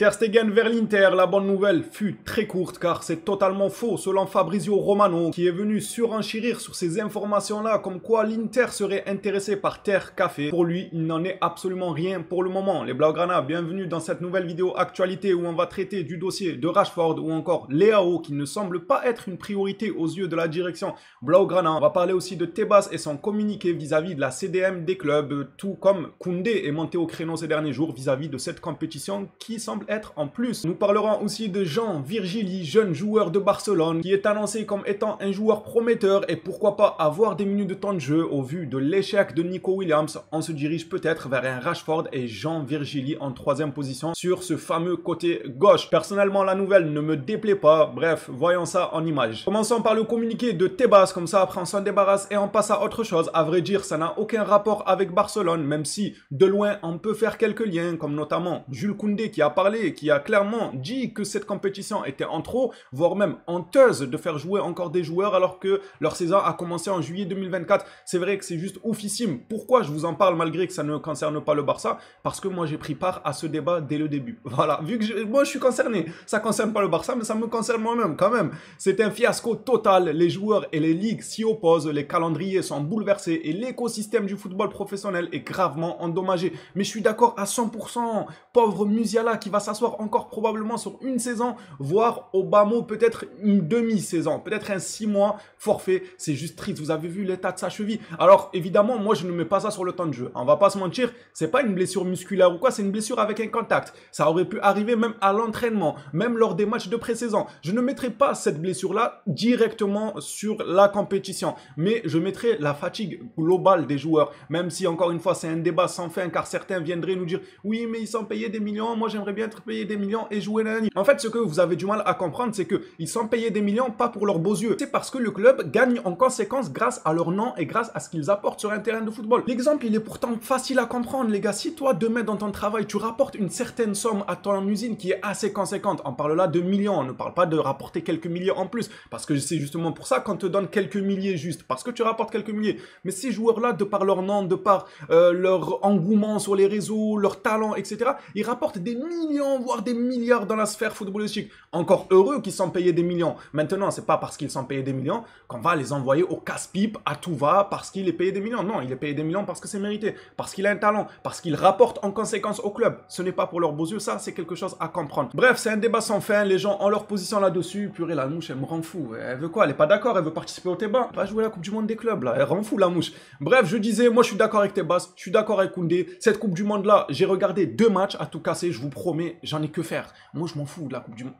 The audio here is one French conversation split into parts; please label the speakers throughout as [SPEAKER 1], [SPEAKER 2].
[SPEAKER 1] Ter Stegen vers l'Inter, la bonne nouvelle fut très courte car c'est totalement faux selon Fabrizio Romano qui est venu surenchérir sur ces informations-là comme quoi l'Inter serait intéressé par Ter Café. Pour lui, il n'en est absolument rien pour le moment. Les Blaugrana, bienvenue dans cette nouvelle vidéo actualité où on va traiter du dossier de Rashford ou encore Leao qui ne semble pas être une priorité aux yeux de la direction Blaugrana. On va parler aussi de Tebas et son communiqué vis-à-vis de la CDM des clubs, tout comme Koundé est monté au créneau ces derniers jours vis-à-vis de cette compétition qui semble être en plus. Nous parlerons aussi de Jean Virgili, jeune joueur de Barcelone, qui est annoncé comme étant un joueur prometteur et pourquoi pas avoir des minutes de temps de jeu au vu de l'échec de Nico Williams. On se dirige peut-être vers un Rashford et Jean Virgili en troisième position sur ce fameux côté gauche. Personnellement, la nouvelle ne me déplaît pas. Bref, voyons ça en images. Commençons par le communiqué de Tebas, comme ça après on s'en débarrasse et on passe à autre chose. À vrai dire, ça n'a aucun rapport avec Barcelone, même si de loin on peut faire quelques liens, comme notamment Jules Koundé qui a parlé, qui a clairement dit que cette compétition était en trop, voire même honteuse de faire jouer encore des joueurs alors que leur saison a commencé en juillet 2024. C'est vrai que c'est juste oufissime. Pourquoi je vous en parle malgré que ça ne concerne pas le Barça? Parce que moi j'ai pris part à ce débat dès le début. Voilà, vu que moi je suis concerné. Ça concerne pas le Barça, mais ça me concerne moi-même quand même. C'est un fiasco total. Les joueurs et les ligues s'y opposent, les calendriers sont bouleversés et l'écosystème du football professionnel est gravement endommagé. Mais je suis d'accord à 100%. Pauvre Musiala qui va s'asseoir encore probablement sur une saison, voire au bas mot peut-être une demi-saison, peut-être un 6 mois forfait. C'est juste triste. Vous avez vu l'état de sa cheville. Alors évidemment, moi je ne mets pas ça sur le temps de jeu. On va pas se mentir, c'est pas une blessure musculaire ou quoi, c'est une blessure avec un contact. Ça aurait pu arriver même à l'entraînement, même lors des matchs de pré-saison. Je ne mettrai pas cette blessure-là directement sur la compétition, mais je mettrai la fatigue globale des joueurs, même si encore une fois c'est un débat sans fin car certains viendraient nous dire oui mais ils sont payés des millions, moi j'aimerais bien être payé des millions et jouer l'année. En fait ce que vous avez du mal à comprendre c'est que ils sont payés des millions pas pour leurs beaux yeux, c'est parce que le club gagne en conséquence grâce à leur nom et grâce à ce qu'ils apportent sur un terrain de football. L'exemple il est pourtant facile à comprendre les gars, si toi demain dans ton travail tu rapportes une certaine somme à ton usine qui est assez conséquente, on parle là de millions, on ne parle pas de rapporter quelques milliers en plus, parce que c'est justement pour ça qu'on te donne quelques milliers juste, parce que tu rapportes quelques milliers. Mais ces joueurs-là, de par leur nom, de par leur engouement sur les réseaux, leur talent, etc., ils rapportent des millions, voire des milliards dans la sphère footballistique. Encore heureux qu'ils sont payés des millions. Maintenant, c'est pas parce qu'ils sont payés des millions qu'on va les envoyer au casse-pipe, à tout va, parce qu'il est payé des millions. Non, il est payé des millions parce que c'est mérité, parce qu'il a un talent, parce qu'il rapporte en conséquence au club. Ce n'est pas pour leurs beaux yeux, ça, c'est quelque chose à comprendre. Bref, c'est un débat sans fin, les gens ont leur position là-dessus. Purée, la mouche, elle me rend fou. Elle veut quoi? Elle est pas d'accord, elle veut participer au débat. Elle va jouer la Coupe du Monde des clubs, là. Elle rend fou, la mouche. Bref, je disais, moi, je suis d'accord avec Tebas, je suis d'accord avec Koundé. Cette Coupe du Monde-là, j'ai regardé 2 matchs à tout casser, je vous promets, j'en ai que faire. Moi, je m'en fous de la Coupe du Monde.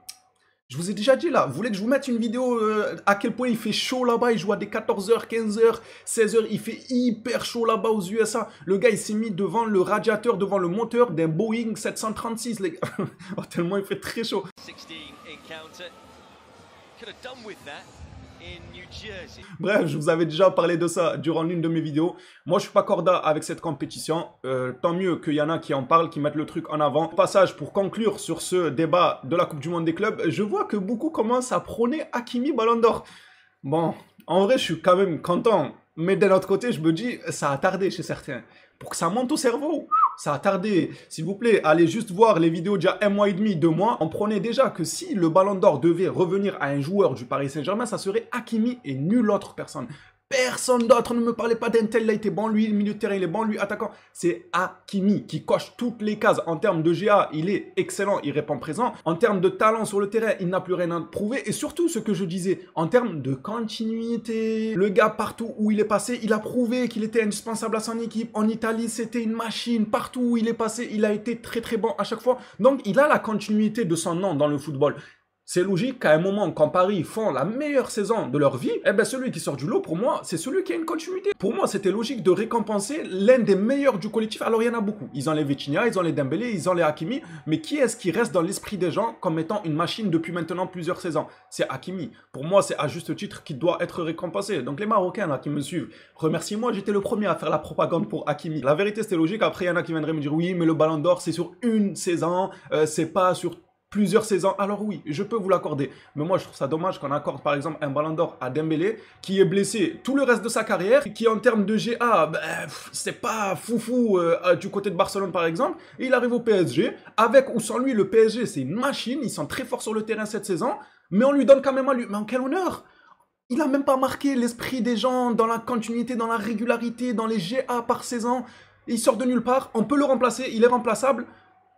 [SPEAKER 1] Je vous ai déjà dit là, vous voulez que je vous mette une vidéo à quel point il fait chaud là-bas, il joue à des 14h, 15h, 16h, il fait hyper chaud là-bas aux USA. Le gars il s'est mis devant le radiateur, devant le moteur d'un Boeing 736 les gars. Oh, tellement il fait très chaud. Bref, je vous avais déjà parlé de ça durant l'une de mes vidéos. Moi, je suis pas corda avec cette compétition. Tant mieux qu'il y en a qui en parlent, qui mettent le truc en avant. Passage pour conclure sur ce débat de la Coupe du Monde des clubs. Je vois que beaucoup commencent à prôner Hakimi Ballon d'Or. Bon, en vrai, je suis quand même content. Mais d'un autre côté, je me dis, ça a tardé chez certains. Pour que ça monte au cerveau, ça a tardé. S'il vous plaît, allez juste voir les vidéos d'il y a 1 mois et demi, 2 mois. On prenait déjà que si le Ballon d'Or devait revenir à un joueur du Paris Saint-Germain, ça serait Hakimi et nulle autre personne. Personne d'autre, ne me parlez pas d'un tel, là, il était bon, lui, le milieu de terrain, il est bon, lui, attaquant. C'est Hakimi qui coche toutes les cases. En termes de GA, il est excellent, il répond présent. En termes de talent sur le terrain, il n'a plus rien à prouver. Et surtout, ce que je disais, en termes de continuité, le gars, partout où il est passé, il a prouvé qu'il était indispensable à son équipe. En Italie, c'était une machine. Partout où il est passé, il a été très très bon à chaque fois. Donc, il a la continuité de son nom dans le football. C'est logique qu'à un moment, quand Paris font la meilleure saison de leur vie, eh ben celui qui sort du lot, pour moi, c'est celui qui a une continuité. Pour moi, c'était logique de récompenser l'un des meilleurs du collectif. Alors, il y en a beaucoup. Ils ont les Vitinha, ils ont les Dembélé, ils ont les Hakimi. Mais qui est-ce qui reste dans l'esprit des gens comme étant une machine depuis maintenant plusieurs saisons? C'est Hakimi. Pour moi, c'est à juste titre qu'il doit être récompensé. Donc, les Marocains là qui me suivent, remerciez-moi, j'étais le premier à faire la propagande pour Hakimi. La vérité, c'était logique. Après, il y en a qui viendraient me dire, oui, mais le Ballon d'Or, c'est sur une saison, c'est pas sur plusieurs saisons, alors oui, je peux vous l'accorder. Mais moi, je trouve ça dommage qu'on accorde par exemple un ballon d'or à Dembélé, qui est blessé tout le reste de sa carrière, qui en termes de GA, c'est pas foufou du côté de Barcelone par exemple, et il arrive au PSG, avec ou sans lui, le PSG c'est une machine, ils sont très forts sur le terrain cette saison, mais on lui donne quand même à lui. Mais en quel honneur! Il a même pas marqué l'esprit des gens dans la continuité, dans la régularité, dans les GA par saison. Il sort de nulle part, on peut le remplacer, il est remplaçable.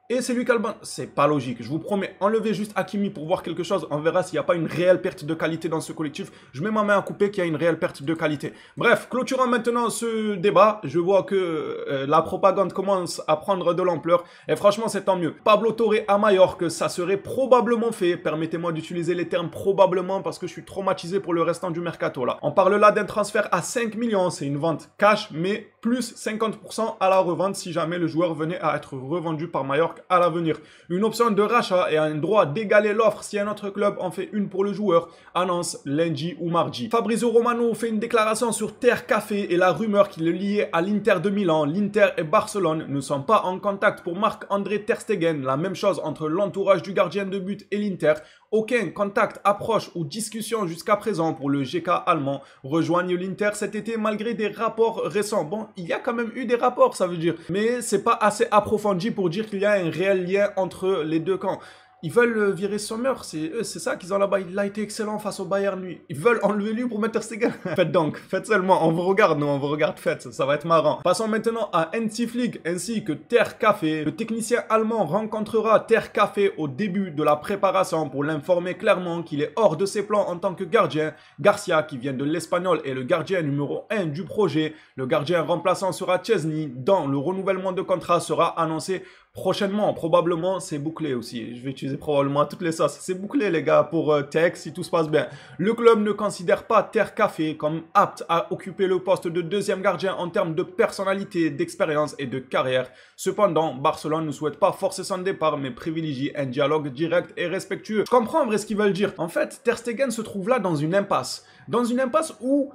[SPEAKER 1] Et c'est lui qui a le ban. C'est pas logique, je vous promets. Enlevez juste Hakimi pour voir quelque chose. On verra s'il n'y a pas une réelle perte de qualité dans ce collectif. Je mets ma main à couper qu'il y a une réelle perte de qualité. Bref, clôturons maintenant ce débat. Je vois que la propagande commence à prendre de l'ampleur. Et franchement, c'est tant mieux. Pablo Torre à Majorque, ça serait probablement fait. Permettez-moi d'utiliser les termes probablement parce que je suis traumatisé pour le restant du mercato là. On parle là d'un transfert à 5 millions. C'est une vente cash, mais plus 50% à la revente si jamais le joueur venait à être revendu par Majorque à l'avenir. Une option de rachat et un droit d'égaler l'offre si un autre club en fait une pour le joueur, annonce lundi ou mardi. Fabrizio Romano fait une déclaration sur Terre Café et la rumeur qui le liait à l'Inter de Milan. L'Inter et Barcelone ne sont pas en contact pour Marc-André Ter Stegen. La même chose entre l'entourage du gardien de but et l'Inter. Aucun contact, approche ou discussion jusqu'à présent pour le GK allemand rejoignent l'Inter cet été malgré des rapports récents. Bon, il y a quand même eu des rapports, ça veut dire. Mais c'est pas assez approfondi pour dire qu'il y a un réel lien entre les deux camps. Ils veulent virer Sommer, c'est ça qu'ils ont là-bas. Il a été excellent face au Bayern, lui. Ils veulent enlever lui pour mettre Ter Stegen. Faites donc, faites seulement. On vous regarde, nous, on vous regarde, faites. Ça va être marrant. Passons maintenant à Hansi Flick ainsi que Terre Café. Le technicien allemand rencontrera Terre Café au début de la préparation pour l'informer clairement qu'il est hors de ses plans en tant que gardien. Garcia, qui vient de l'Espagnol, est le gardien numéro 1 du projet. Le gardien remplaçant sera Chesney, dont le renouvellement de contrat sera annoncé prochainement. Probablement, c'est bouclé aussi. Je vais utiliser probablement à toutes les sauces. C'est bouclé, les gars, pour Tech, si tout se passe bien. Le club ne considère pas Terre Café comme apte à occuper le poste de deuxième gardien en termes de personnalité, d'expérience et de carrière. Cependant, Barcelone ne souhaite pas forcer son départ, mais privilégie un dialogue direct et respectueux. Je comprends en vrai ce qu'ils veulent dire. En fait, Ter Stegen se trouve là dans une impasse. Dans une impasse où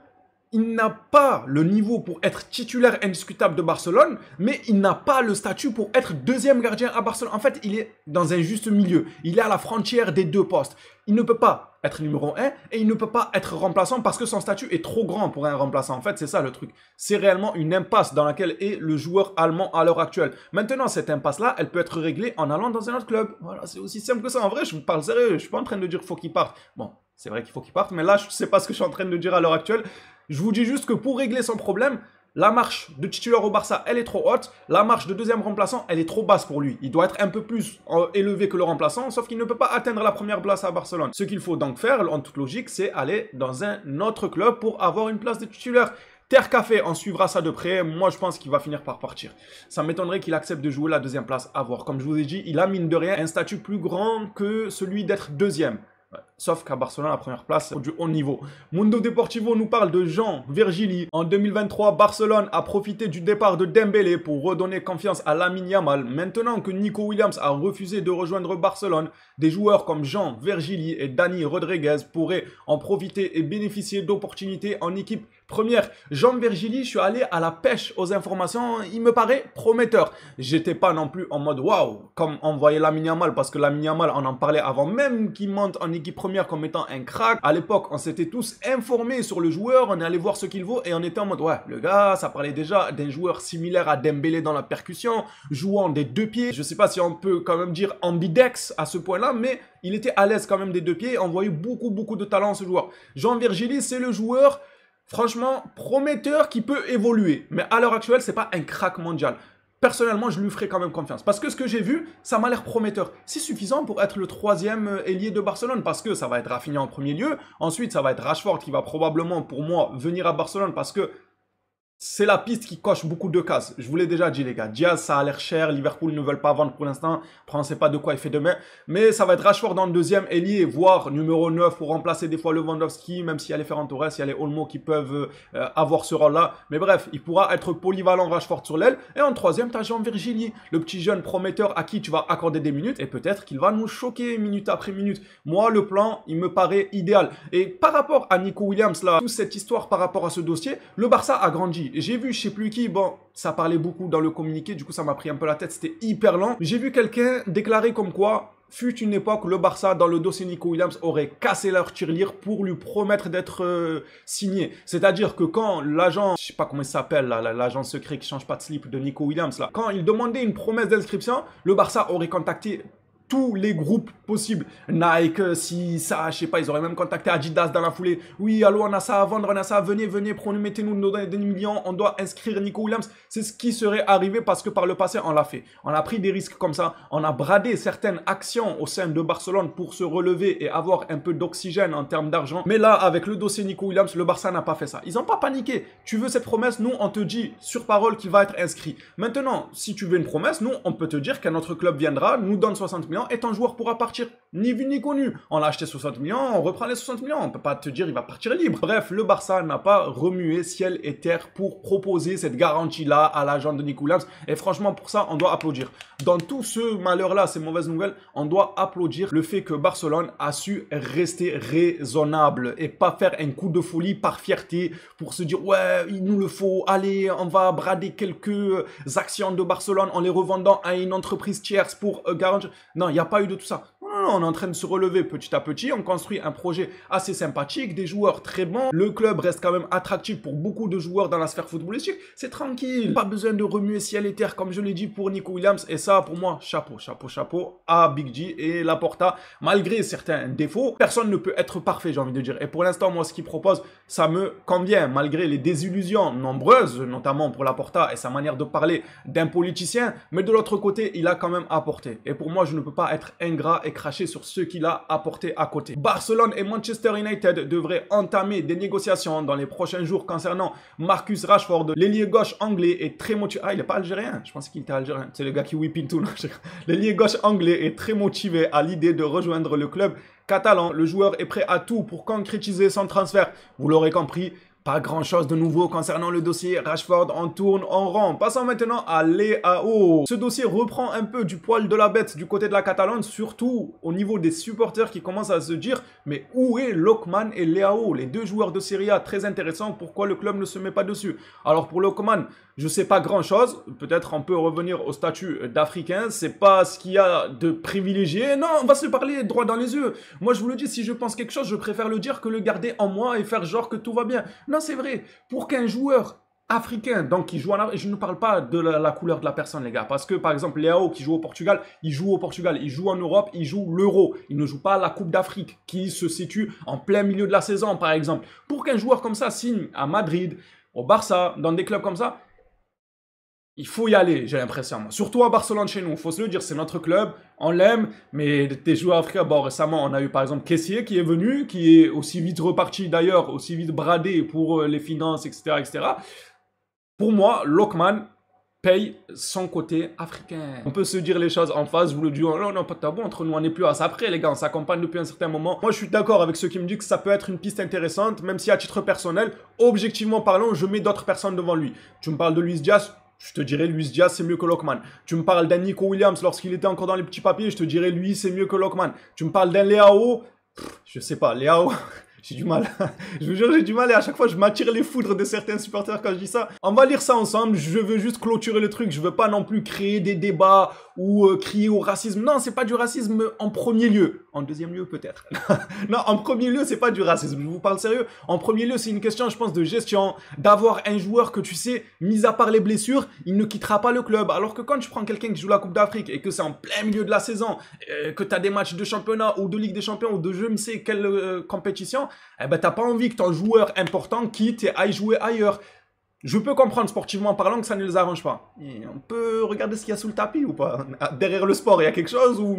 [SPEAKER 1] il n'a pas le niveau pour être titulaire indiscutable de Barcelone, mais il n'a pas le statut pour être deuxième gardien à Barcelone. En fait, il est dans un juste milieu. Il est à la frontière des deux postes. Il ne peut pas être numéro 1 et il ne peut pas être remplaçant parce que son statut est trop grand pour un remplaçant. En fait, c'est ça le truc. C'est réellement une impasse dans laquelle est le joueur allemand à l'heure actuelle. Maintenant, cette impasse-là, elle peut être réglée en allant dans un autre club. Voilà, c'est aussi simple que ça. En vrai, je vous parle sérieux. Je suis pas en train de dire qu'il faut qu'il parte. Bon, c'est vrai qu'il faut qu'il parte, mais là, je sais pas ce que je suis en train de dire à l'heure actuelle. Je vous dis juste que pour régler son problème, la marche de titulaire au Barça, elle est trop haute. La marche de deuxième remplaçant, elle est trop basse pour lui. Il doit être un peu plus élevé que le remplaçant, sauf qu'il ne peut pas atteindre la première place à Barcelone. Ce qu'il faut donc faire, en toute logique, c'est aller dans un autre club pour avoir une place de titulaire. Terre Café en suivra ça de près. Moi, je pense qu'il va finir par partir. Ça m'étonnerait qu'il accepte de jouer la deuxième place. À voir. Comme je vous ai dit, il a mine de rien un statut plus grand que celui d'être deuxième. Sauf qu'à Barcelone, la première place, c'est du haut niveau. Mundo Deportivo nous parle de Jean Virgili. En 2023, Barcelone a profité du départ de Dembélé pour redonner confiance à Lamine Yamal. Maintenant que Nico Williams a refusé de rejoindre Barcelone, des joueurs comme Jean Virgili et Dani Rodriguez pourraient en profiter et bénéficier d'opportunités en équipe première. Jean Virgili, je suis allé à la pêche aux informations, il me paraît prometteur. J'étais pas non plus en mode waouh, comme on voyait Lamine Yamal, parce que Lamine Yamal, on en parlait avant même qu'il monte en équipe première comme étant un crack. À l'époque, on s'était tous informés sur le joueur, on est allé voir ce qu'il vaut et on était en mode ouais, le gars, ça parlait déjà d'un joueur similaire à Dembélé dans la percussion, jouant des deux pieds. Je sais pas si on peut quand même dire ambidex à ce point-là, mais il était à l'aise quand même des deux pieds. On voyait beaucoup de talent ce joueur. Jean Virgili, c'est le joueur franchement prometteur qui peut évoluer. Mais à l'heure actuelle, c'est pas un crack mondial. Personnellement, je lui ferai quand même confiance. Parce que ce que j'ai vu, ça m'a l'air prometteur. C'est suffisant pour être le troisième ailier de Barcelone. Parce que ça va être Rafinha en premier lieu. Ensuite, ça va être Rashford qui va probablement, pour moi, venir à Barcelone. Parce que c'est la piste qui coche beaucoup de cases. Je vous l'ai déjà dit, les gars. Diaz, ça a l'air cher. Liverpool ne veulent pas vendre pour l'instant. Après, on ne sait pas de quoi il fait demain. Mais ça va être Rashford en deuxième ailier, voire numéro 9 pour remplacer des fois Lewandowski, même s'il y a les Ferran Torres, il y a les Olmo qui peuvent avoir ce rôle-là. Mais bref, il pourra être polyvalent Rashford sur l'aile. Et en troisième, tu as Jean Virgili, le petit jeune prometteur à qui tu vas accorder des minutes. Et peut-être qu'il va nous choquer minute après minute. Moi, le plan, il me paraît idéal. Et par rapport à Nico Williams, là, toute cette histoire par rapport à ce dossier, le Barça a grandi. dit. J'ai vu je sais plus qui, bon, ça parlait beaucoup dans le communiqué, du coup ça m'a pris un peu la tête, c'était hyper lent. J'ai vu quelqu'un déclarer comme quoi, fut une époque, le Barça, dans le dossier Nico Williams, aurait cassé leur tirelire pour lui promettre d'être signé. C'est-à-dire que quand l'agent, je sais pas comment il s'appelle, l'agent secret qui change pas de slip de Nico Williams, là, quand il demandait une promesse d'inscription, le Barça aurait contacté tous les groupes possibles. Nike, si ça, je sais pas, ils auraient même contacté Adidas dans la foulée. Oui, allô, on a ça à vendre, on a ça, venez, mettez-nous nos millions, on doit inscrire Nico Williams. C'est ce qui serait arrivé parce que par le passé, on l'a fait. On a pris des risques comme ça, on a bradé certaines actions au sein de Barcelone pour se relever et avoir un peu d'oxygène en termes d'argent. Mais là, avec le dossier Nico Williams, le Barça n'a pas fait ça. Ils n'ont pas paniqué. Tu veux cette promesse, nous, on te dit sur parole qu'il va être inscrit. Maintenant, si tu veux une promesse, nous, on peut te dire qu'un autre club viendra, nous donne 60 millions et ton joueur pourra partir. Ni vu ni connu. On l'a acheté 60 millions, on reprend les 60 millions. On peut pas te dire il va partir libre. Bref, le Barça n'a pas remué ciel et terre pour proposer cette garantie-là à l'agent de Nico Williams. Et franchement, pour ça, on doit applaudir. Dans tout ce malheur-là, ces mauvaises nouvelles, on doit applaudir le fait que Barcelone a su rester raisonnable et pas faire un coup de folie par fierté pour se dire ouais, il nous le faut, allez, on va brader quelques actions de Barcelone en les revendant à une entreprise tierce pour garantir. Non, il n'y a pas eu de tout ça. Non, on est en train de se relever petit à petit, on construit un projet assez sympathique, des joueurs très bons, le club reste quand même attractif pour beaucoup de joueurs dans la sphère footballistique, c'est tranquille, pas besoin de remuer ciel et terre comme je l'ai dit pour Nico Williams, et ça pour moi, chapeau à Big G et Laporta, malgré certains défauts, personne ne peut être parfait j'ai envie de dire, et pour l'instant moi ce qu'il propose, ça me convient, malgré les désillusions nombreuses, notamment pour Laporta et sa manière de parler d'un politicien, mais de l'autre côté, il a quand même apporté, et pour moi je ne peux pas être ingrat et cracher sur ce qu'il a apporté à côté. Barcelone et Manchester United devraient entamer des négociations dans les prochains jours concernant Marcus Rashford. L'ailier gauche anglais est très motivé. Ah, il n'est pas algérien. Je pensais qu'il était algérien. C'est le gars qui whipping tout. L'ailier gauche anglais est très motivé à l'idée de rejoindre le club catalan. Le joueur est prêt à tout pour concrétiser son transfert. Vous l'aurez compris. Pas grand chose de nouveau concernant le dossier Rashford, on tourne en rond. Passons maintenant à Leao. Ce dossier reprend un peu du poil de la bête du côté de la Catalogne, surtout au niveau des supporters qui commencent à se dire mais où est Lookman et Leao, les deux joueurs de Serie A très intéressants, pourquoi le club ne se met pas dessus? Alors pour Lookman, je sais pas grand chose, peut-être on peut revenir au statut d'Africain, c'est pas ce qu'il y a de privilégié, non, on va se parler droit dans les yeux. Moi je vous le dis, si je pense quelque chose, je préfère le dire que le garder en moi et faire genre que tout va bien. Non, c'est vrai, pour qu'un joueur africain, donc qui joue en Afrique, je ne parle pas de la couleur de la personne les gars, parce que par exemple Leao qui joue au Portugal, il joue en Europe, il joue l'Euro, il ne joue pas la Coupe d'Afrique qui se situe en plein milieu de la saison par exemple. Pour qu'un joueur comme ça signe à Madrid, au Barça, dans des clubs comme ça, il faut y aller, j'ai l'impression. Surtout à Barcelone chez nous, il faut se le dire, c'est notre club, on l'aime, mais des joueurs africains, bon récemment on a eu par exemple Kessié qui est venu, qui est aussi vite reparti d'ailleurs, aussi vite bradé pour les finances, etc. etc. Pour moi, Lookman paye son côté africain. On peut se dire les choses en face, je vous le dis, non, non, pas de tabou, entre nous on n'est plus à ça après les gars, on s'accompagne depuis un certain moment. Moi je suis d'accord avec ceux qui me disent que ça peut être une piste intéressante, même si à titre personnel, objectivement parlant, je mets d'autres personnes devant lui. Tu me parles de Luis Diaz, je te dirais Luis Diaz c'est mieux que Lookman. Tu me parles d'un Nico Williams lorsqu'il était encore dans les petits papiers, je te dirais lui c'est mieux que Lookman. Tu me parles d'un Leao, je sais pas, Leao, j'ai du mal. Je vous jure, j'ai du mal et à chaque fois je m'attire les foudres de certains supporters quand je dis ça. On va lire ça ensemble, je veux juste clôturer le truc, je veux pas non plus créer des débats ou crier au racisme. Non, c'est pas du racisme en premier lieu. En deuxième lieu peut-être. Non, en premier lieu, c'est pas du racisme, je vous parle sérieux. En premier lieu, c'est une question, je pense, de gestion, d'avoir un joueur que tu sais, mis à part les blessures, il ne quittera pas le club. Alors que quand tu prends quelqu'un qui joue la Coupe d'Afrique et que c'est en plein milieu de la saison, que tu as des matchs de championnat ou de Ligue des Champions ou de je ne sais quelle compétition, eh ben t'as pas envie que ton joueur important quitte et aille jouer ailleurs. Je peux comprendre sportivement parlant que ça ne les arrange pas. Et on peut regarder ce qu'il y a sous le tapis ou pas. Derrière le sport, il y a quelque chose ou...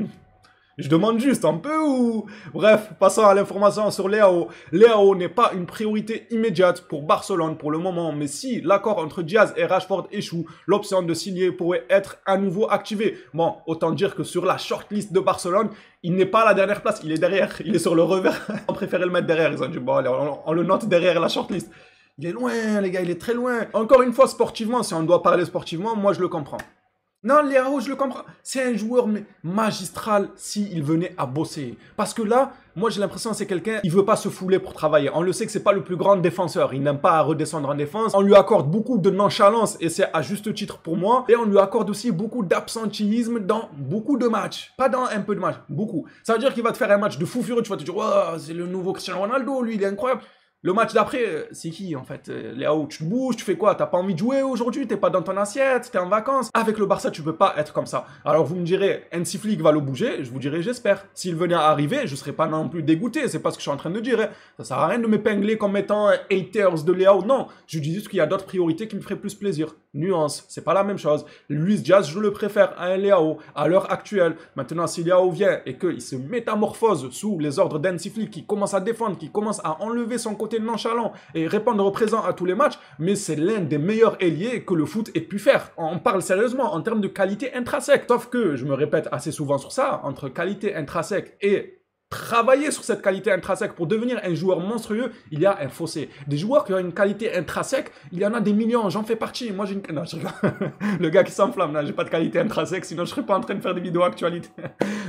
[SPEAKER 1] Je demande juste un peu ou... Bref, passons à l'information sur Leao. Leao n'est pas une priorité immédiate pour Barcelone pour le moment, mais si l'accord entre Diaz et Rashford échoue, l'option de signer pourrait être à nouveau activée. Bon, autant dire que sur la shortlist de Barcelone, il n'est pas à la dernière place, il est derrière, il est sur le revers. On préférait le mettre derrière, ils ont dit bon allez, on le note derrière la shortlist. Il est loin les gars, il est très loin. Encore une fois, sportivement, si on doit parler sportivement, moi je le comprends. Non, Léao, je le comprends. C'est un joueur magistral s'il venait à bosser. Parce que là, moi j'ai l'impression que c'est quelqu'un, il veut pas se fouler pour travailler. On le sait que c'est pas le plus grand défenseur. Il n'aime pas à redescendre en défense. On lui accorde beaucoup de nonchalance et c'est à juste titre pour moi. Et on lui accorde aussi beaucoup d'absentéisme dans beaucoup de matchs. Pas dans un peu de matchs, beaucoup. Ça veut dire qu'il va te faire un match de fou furieux. Tu vas te dire, wow, c'est le nouveau Cristiano Ronaldo, lui, il est incroyable. Le match d'après, c'est qui en fait? Léao, tu te bouges, tu fais quoi? T'as pas envie de jouer aujourd'hui? T'es pas dans ton assiette? T'es en vacances? Avec le Barça, tu peux pas être comme ça. Alors vous me direz, Hansi Flick va le bouger, je vous dirai j'espère. S'il venait à arriver, je serais pas non plus dégoûté, c'est pas ce que je suis en train de dire. Hein. Ça sert à rien de m'épingler comme étant haters de Léao, non. Je dis juste qu'il y a d'autres priorités qui me feraient plus plaisir. Nuance, c'est pas la même chose. Luis Diaz, je le préfère à un Léao à l'heure actuelle. Maintenant, si Léao vient et qu'il se métamorphose sous les ordres d'Hansi Flick, qui commence à défendre, qui commence à enlever son côté nonchalant et répondre présent à tous les matchs, mais c'est l'un des meilleurs ailiers que le foot ait pu faire. On parle sérieusement en termes de qualité intrinsèque. Sauf que, je me répète assez souvent sur ça, entre qualité intrinsèque et travailler sur cette qualité intrinsèque pour devenir un joueur monstrueux, il y a un fossé. Des joueurs qui ont une qualité intrinsèque, il y en a des millions, j'en fais partie. Moi, j'ai une... Non, je rigole. Le gars qui s'enflamme, là, j'ai pas de qualité intrinsèque, sinon je serais pas en train de faire des vidéos actualité.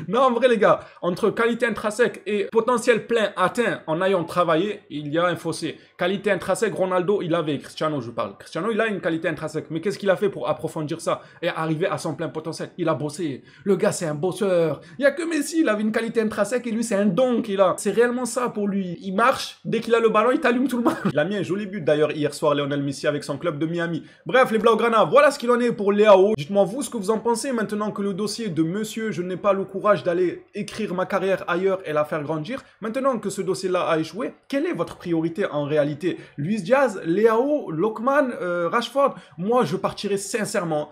[SPEAKER 1] Non, en vrai, les gars, entre qualité intrinsèque et potentiel plein atteint en ayant travaillé, il y a un fossé. Qualité intrinsèque, Ronaldo, il avait, Cristiano, je parle. Cristiano, il a une qualité intrinsèque, mais qu'est-ce qu'il a fait pour approfondir ça et arriver à son plein potentiel? Il a bossé. Le gars, c'est un bosseur. Il y a que Messi, il avait une qualité intrinsèque et lui, c'est un don qu'il a. C'est réellement ça pour lui. Il marche, dès qu'il a le ballon, il t'allume tout le monde. Il a mis un joli but d'ailleurs hier soir, Lionel Messi, avec son club de Miami. Bref, les Blaugrana, voilà ce qu'il en est pour Léao. Dites-moi vous ce que vous en pensez maintenant que le dossier de monsieur, je n'ai pas le courage d'aller écrire ma carrière ailleurs et la faire grandir. Maintenant que ce dossier-là a échoué, quelle est votre priorité en réalité? Luis Diaz, Léao, Lookman, Rashford? Moi, je partirais sincèrement,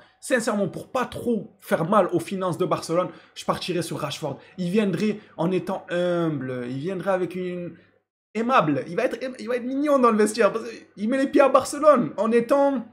[SPEAKER 1] pour pas trop faire mal aux finances de Barcelone, je partirais sur Rashford. Il viendrait en étant humble, il viendrait avec une... aimable, il va être mignon dans le vestiaire, parce qu'il met les pieds à Barcelone en étant...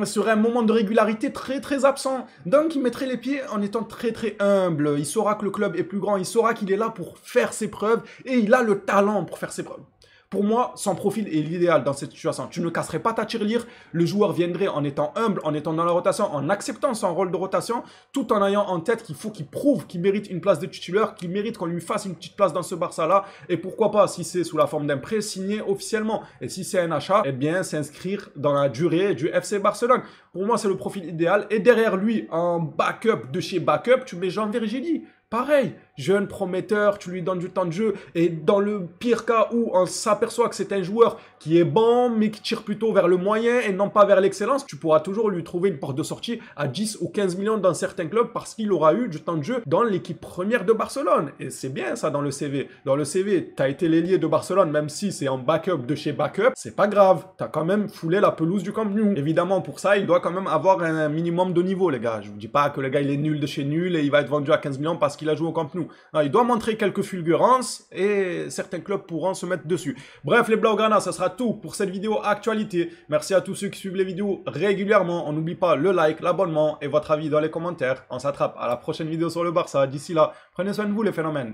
[SPEAKER 1] sur un moment de régularité très très absent. Donc il mettrait les pieds en étant très très humble. Il saura que le club est plus grand, il saura qu'il est là pour faire ses preuves et il a le talent pour faire ses preuves. Pour moi, son profil est l'idéal dans cette situation. Tu ne casserais pas ta tirelire, le joueur viendrait en étant humble, en étant dans la rotation, en acceptant son rôle de rotation, tout en ayant en tête qu'il faut qu'il prouve qu'il mérite une place de titulaire, qu'il mérite qu'on lui fasse une petite place dans ce Barça-là, et pourquoi pas, si c'est sous la forme d'un prêt, signer officiellement. Et si c'est un achat, eh bien s'inscrire dans la durée du FC Barcelone. Pour moi, c'est le profil idéal. Et derrière lui, en backup de chez backup, tu mets Jean Virgili. Pareil, jeune prometteur, tu lui donnes du temps de jeu et dans le pire cas où on s'aperçoit que c'est un joueur qui est bon mais qui tire plutôt vers le moyen et non pas vers l'excellence, tu pourras toujours lui trouver une porte de sortie à 10 ou 15 millions dans certains clubs parce qu'il aura eu du temps de jeu dans l'équipe première de Barcelone. Et c'est bien ça dans le CV. Dans le CV, t'as été l'ailier de Barcelone même si c'est en backup de chez backup, c'est pas grave. T'as quand même foulé la pelouse du Camp Nou. Évidemment pour ça, il doit quand même avoir un minimum de niveau les gars. Je vous dis pas que le gars il est nul de chez nul et il va être vendu à 15 millions parce qu'il a joué au Camp Nou. Non, il doit montrer quelques fulgurances et certains clubs pourront se mettre dessus. Bref, les Blaugrana, ça sera tout pour cette vidéo actualité. Merci à tous ceux qui suivent les vidéos régulièrement. On n'oublie pas le like, l'abonnement et votre avis dans les commentaires. On s'attrape à la prochaine vidéo sur le Barça. D'ici là, prenez soin de vous les phénomènes.